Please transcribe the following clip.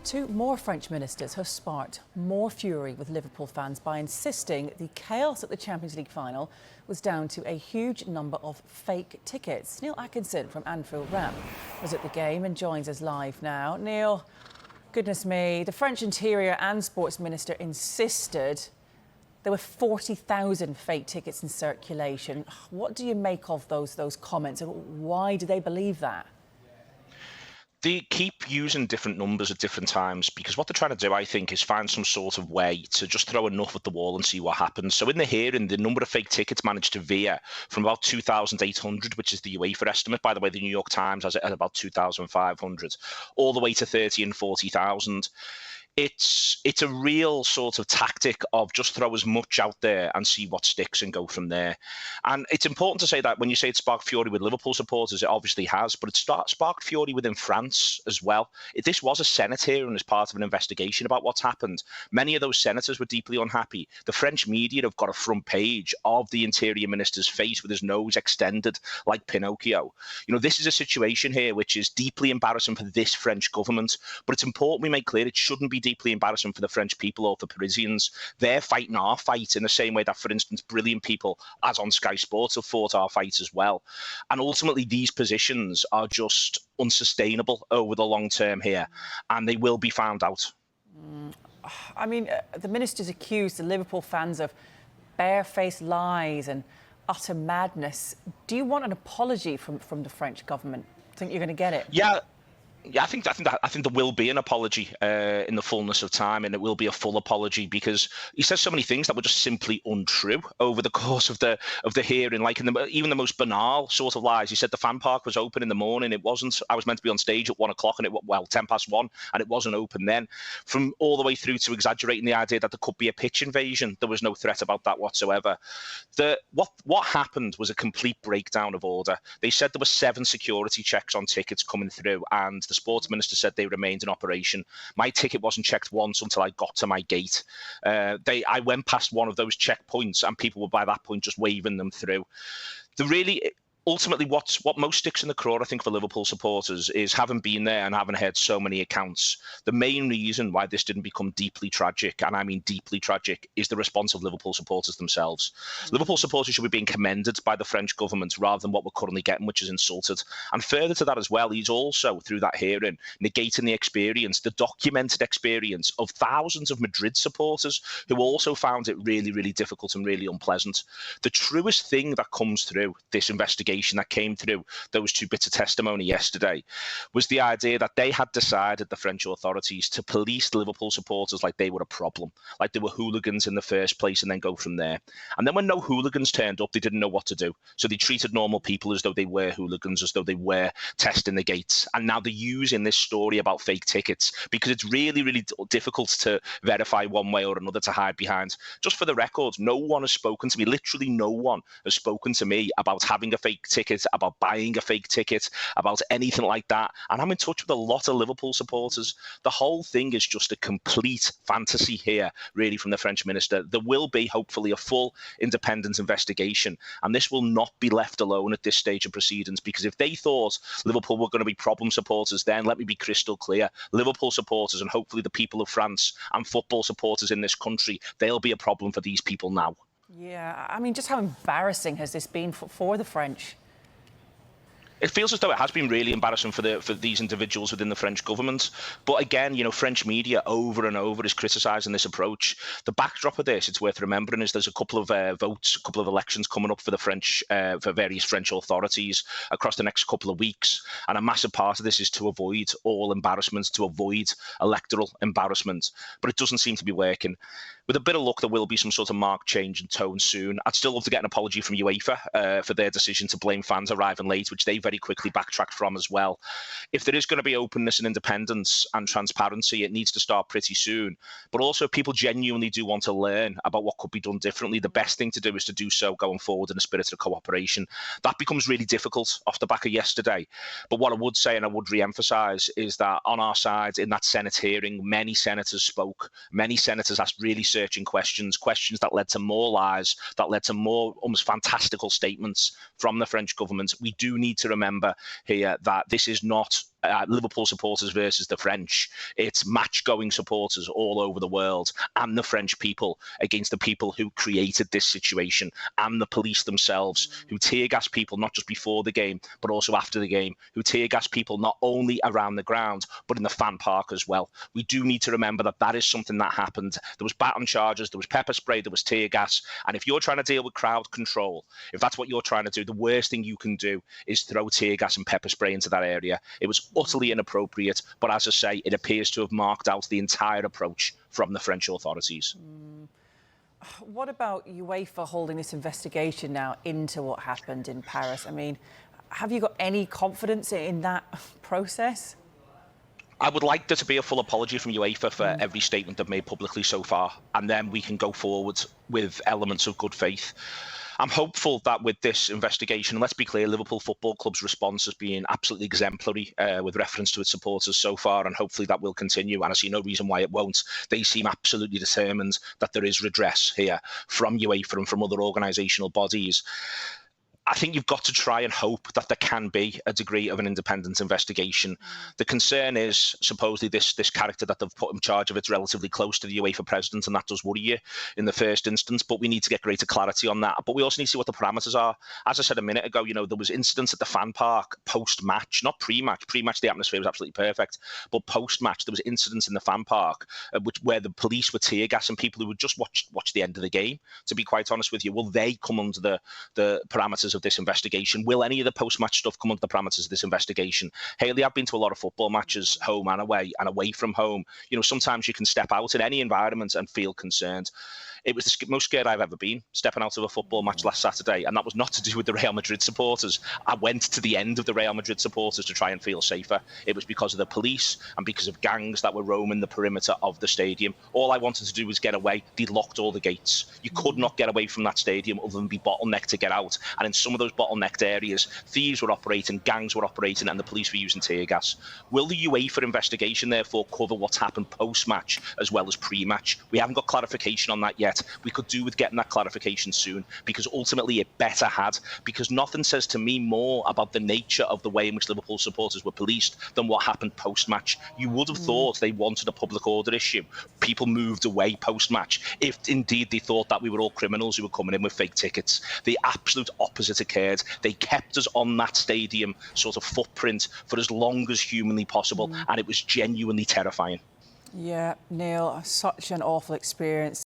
Two more French ministers have sparked more fury with Liverpool fans by insisting the chaos at the Champions League final was down to a huge number of fake tickets. Neil Atkinson from Anfield Wrap was at the game and joins us live now. Neil, goodness me, the French Interior and Sports Minister insisted there were 40,000 fake tickets in circulation. What do you make of those comments, and why do they believe that? They keep using different numbers at different times because what they're trying to do, I think, is find some sort of way to just throw enough at the wall and see what happens. So in the hearing, the number of fake tickets managed to veer from about 2,800, which is the UEFA estimate. By the way, the New York Times has it at about 2,500, all the way to 30 and 40,000. It's a real sort of tactic of just throw as much out there and see what sticks and go from there. And it's important to say that when you say it sparked fury with Liverpool supporters, it obviously has, but it sparked fury within France as well. This was a Senate hearing as part of an investigation about what's happened. Many of those senators were deeply unhappy. The French media have got a front page of the Interior Minister's face with his nose extended like Pinocchio. You know, this is a situation here which is deeply embarrassing for this French government, but it's important we make clear it shouldn't be deeply embarrassing for the French people or for Parisians. They're fighting our fight in the same way that, for instance, brilliant people, as on Sky Sports, have fought our fight as well. And ultimately, these positions are just unsustainable over the long term here, and they will be found out. I mean, the ministers accused the Liverpool fans of barefaced lies and utter madness. Do you want an apology from the French government? Think you're going to get it? Yeah, I think there will be an apology in the fullness of time, and it will be a full apology because he says so many things that were just simply untrue over the course of the hearing. Like even the most banal sort of lies. He said the fan park was open in the morning. It wasn't. I was meant to be on stage at 1 o'clock, and 1:10, and it wasn't open then. From all the way through to exaggerating the idea that there could be a pitch invasion. There was no threat about that whatsoever. What happened was a complete breakdown of order. They said there were 7 security checks on tickets coming through, and the sports minister said they remained in operation. My ticket wasn't checked once until I got to my gate. I went past one of those checkpoints and people were by that point just waving them through. Ultimately, what most sticks in the craw, I think, for Liverpool supporters is having been there and having heard so many accounts. The main reason why this didn't become deeply tragic, and I mean deeply tragic, is the response of Liverpool supporters themselves. Liverpool supporters should be being commended by the French government rather than what we're currently getting, which is insulted. And further to that as well, he's also, through that hearing, negating the experience, the documented experience of thousands of Madrid supporters who also found it really, really difficult and really unpleasant. The truest thing that comes through this investigation that came through those 2 bits of testimony yesterday was the idea that they had decided, the French authorities, to police Liverpool supporters like they were a problem, like they were hooligans in the first place, and then go from there. And then when no hooligans turned up, they didn't know what to do. So they treated normal people as though they were hooligans, as though they were testing the gates. And now they're using this story about fake tickets because it's really, really difficult to verify one way or another, to hide behind. Just for the record, no one has spoken to me, literally no one has spoken to me about having a fake ticket, about buying a fake ticket, about anything like that. And I'm in touch with a lot of Liverpool supporters. The whole thing is just a complete fantasy here, really, from the French minister. There will be, hopefully, a full independent investigation, and this will not be left alone at this stage of proceedings, because if they thought Liverpool were going to be problem supporters, then let me be crystal clear. Liverpool supporters, and hopefully the people of France and football supporters in this country, they'll be a problem for these people now. Yeah, I mean, just how embarrassing has this been for the French? It feels as though it has been really embarrassing for these individuals within the French government. But again, you know, French media over and over is criticising this approach. The backdrop of this, it's worth remembering, is there's a couple of votes, a couple of elections coming up for the French, for various French authorities across the next couple of weeks. And a massive part of this is to avoid all embarrassment, to avoid electoral embarrassment. But it doesn't seem to be working. With a bit of luck, there will be some sort of marked change in tone soon. I'd still love to get an apology from UEFA for their decision to blame fans arriving late, which they very quickly backtracked from as well. If there is going to be openness and independence and transparency, it needs to start pretty soon. But also, if people genuinely do want to learn about what could be done differently, the best thing to do is to do so going forward in a spirit of cooperation. That becomes really difficult off the back of yesterday. But what I would say, and I would re-emphasise, is that on our side, in that Senate hearing, many senators spoke. Many senators asked really searching questions that led to more lies, that led to more almost fantastical statements from the French government. We do need to remember here that this is not Liverpool supporters versus the French. It's match-going supporters all over the world and the French people against the people who created this situation and the police themselves, who tear gas people not just before the game but also after the game, who tear gas people not only around the ground but in the fan park as well. We do need to remember that that is something that happened. There was baton charges, there was pepper spray, there was tear gas, and if you're trying to deal with crowd control, if that's what you're trying to do, the worst thing you can do is throw tear gas and pepper spray into that area. It was utterly inappropriate, but as I say, it appears to have marked out the entire approach from the French authorities. What about UEFA holding this investigation now into what happened in Paris? I mean, have you got any confidence in that process? I would like there to be a full apology from UEFA for every statement they've made publicly so far, and then we can go forward with elements of good faith. I'm hopeful that with this investigation, and let's be clear, Liverpool Football Club's response has been absolutely exemplary with reference to its supporters so far, and hopefully that will continue, and I see no reason why it won't. They seem absolutely determined that there is redress here from UEFA and from other organisational bodies. I think you've got to try and hope that there can be a degree of an independent investigation. The concern is supposedly this character that they've put in charge of it's relatively close to the UEFA president, and that does worry you in the first instance, but we need to get greater clarity on that. But we also need to see what the parameters are. As I said a minute ago, there was incidents at the fan park post-match, not pre-match. Pre-match, the atmosphere was absolutely perfect, but post-match, there was incidents in the fan park where the police were tear gassing people who would just watch the end of the game, to be quite honest with you. Will they come under the parameters of this investigation? Will any of the post-match stuff come under the parameters of this investigation? Hayley, I've been to a lot of football matches, home and away from home. Sometimes you can step out in any environment and feel concerned. It was the most scared I've ever been stepping out of a football match last Saturday, and that was not to do with the Real Madrid supporters. I went to the end of the Real Madrid supporters to try and feel safer. It was because of the police and because of gangs that were roaming the perimeter of the stadium. All I wanted to do was get away. They'd locked all the gates. You could not get away from that stadium other than be bottlenecked to get out. And in some of those bottlenecked areas, thieves were operating, gangs were operating, and the police were using tear gas. Will the UEFA investigation therefore cover what's happened post-match as well as pre-match? We haven't got clarification on that yet. We could do with getting that clarification soon, because ultimately it better had, because nothing says to me more about the nature of the way in which Liverpool supporters were policed than what happened post-match. You would have thought they wanted a public order issue. People moved away post-match if indeed they thought that we were all criminals who were coming in with fake tickets. The absolute opposite occurred. They kept us on that stadium sort of footprint for as long as humanly possible, and it was genuinely terrifying. Yeah, Neil, such an awful experience.